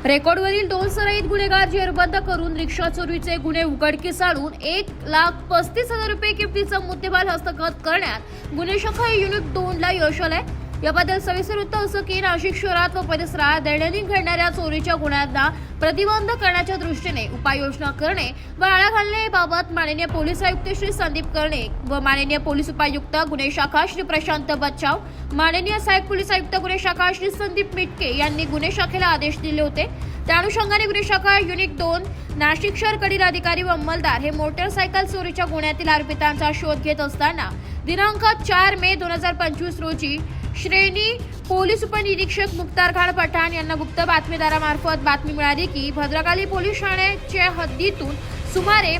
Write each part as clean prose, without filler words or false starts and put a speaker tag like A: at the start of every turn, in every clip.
A: रेकॉर्डवरील 2 सराईत गुन्हेगार जेरबंद करून रिक्षा चोरीचे गुन्हे उघडकीस आणून 1,35,000 रुपये किमतीचा मुद्देमाल हस्तगत करण्यात गुन्हे शाखा युनिट 2 ला यश आलंय। याबद्दल सविस्तर वृत्त असं की नाशिक शहरात व परिसरात दैनंदिन घडणाऱ्या चोरीच्या गुन्ह्यांना प्रतिबंध करण्याच्या दृष्टीने उपाययोजना करणे व आळा घालण्याबाबत माननीय पोलीस आयुक्त श्री संदीप कर्णे व माननीय पोलीस उपायुक्त गुन्हे शाखा श्री प्रशांत बच्चाव, माननीय सहाय्यक पोलीस आयुक्त गुन्हे शाखा श्री संदीप मिटके यांनी गुन्हे शाखेला आदेश दिले होते। त्या अनुषंगाने गुन्हे शाखा युनिट 2 नाशिक शहरकडील अधिकारी व अंमलदार हे मोटरसायकल चोरीच्या गुन्ह्यातील आरोपितांचा शोध घेत असताना दिनांक 4 मे 2025 रोजी श्रेणी पोलीस उपनिरीक्षक मुख्तार खान पठाण यांना गुप्त बातमीदारामार्फत बातमी मिळाली की भद्रकाली पोलीस ठाण्याच्या हद्दीतून सुमारे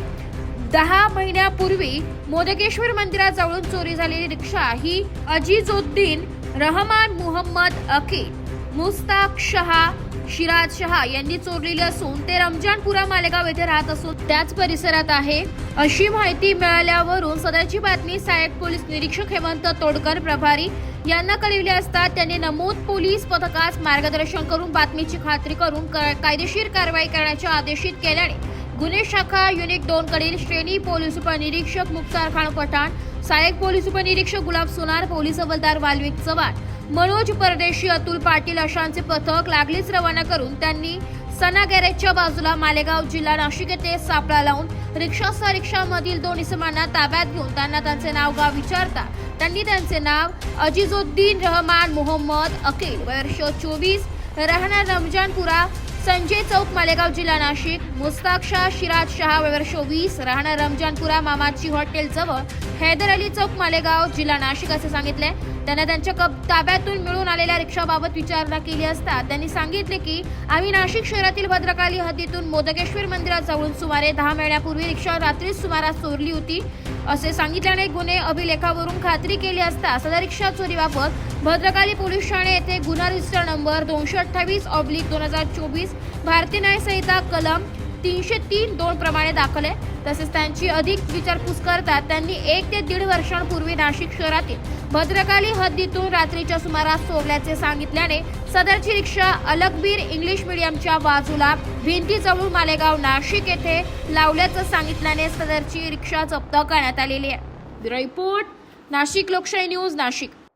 A: 10 महिन्यापूर्वी मोदकेश्वर मंदिराजवळून चोरी झालेली रिक्षा ही अजीजुद्दीन रहमान मुहम्मद अकील, मुस्ताक शहा, शिराज शहा यांनी चोरलेली असून ते रमजानपुरा मालेगाव येथे राहत असून त्याच परिसरात आहे अशी माहिती मिळाल्यावरून सदरची बातमी सहाय्यक पोलीस निरीक्षक हेमंत तोडकर प्रभारी यांना कळविली असता त्यांनी नमूद पोलीस पथकास मार्गदर्शन करून बातमीची खात्री करून कायदेशीर कारवाई करण्याचे आदेशित केल्याने गुन्हे शाखा युनिट 2 कडील श्रेणी पोलीस उपनिरीक्षक मुख्तार खान पठाण, सहाय्यक पोलीस उपनिरीक्षक गुलाब सोनार, पोलीस हवालदार वाल्मिक चव्हाण, मनोज परदेशी, अतुल पाटील अशांचे पथक लागलीच रवाना करून त्यांनी सना गॅरेजच्या बाजूला मालेगाव जिल्हा नाशिक येथे सापळा लावून रिक्षामधील 2 इसमांना ताब्यात घेऊन त्यांना त्यांचे नाव गाव विचारता त्यांनी त्यांचे नाव अजीजुद्दीन रहमान मुहम्मद अकील, वर्ष 24, राहणार रमजानपुरा, संजय चौक मालेगाव जिल्हा नाशिक, मुस्ताक शाह शिराज शहा, वर्ष 20, राहणार रमजानपुरा मामाची हॉटेल जवळ, हैदर अली चौक मालेगाव जिल्हा नाशिक असे सांगितले। त्यांना त्यांच्या ताब्यातून मिळून आलेल्या रिक्षाबाबत विचारणा केली असता त्यांनी सांगितले की आम्ही नाशिक शहरातील भद्रकाली हद्दीतून मोदकेश्वर मंदिराजवळून सुमारे 10 महिन्यापूर्वी रिक्षा रात्री सुमारास चोरली होती असे सांगितल्याने गुन्हे अभिलेखावरून खात्री केली असता सदर रिक्षा चोरीबाबत भद्रकाली पोलीस ठाणे येथे गुन्हा रजिस्टर नंबर 228/2024 भारतीय न्याय संहिता कलम 303(2) प्रमाणे दाखल आहे। तसेच त्यांची अधिक विचारपूस करता त्यांनी 1 ते 1.5 वर्षांपूर्वी नाशिक शहरातील भद्रकाली हद्दीतून रात्रीच्या सुमारास चोरल्याचे सांगितल्याने सदरची रिक्षा अलकबीर इंग्लिश मीडियमच्या बाजूला भिंतीजवळ मालेगाव नाशिक येथे लावल्याचं सांगितल्याने सदरची रिक्षा जप्त करण्यात आलेली आहे। ब्युरो रिपोर्ट, नाशिक लोकशाही न्यूज, नाशिक।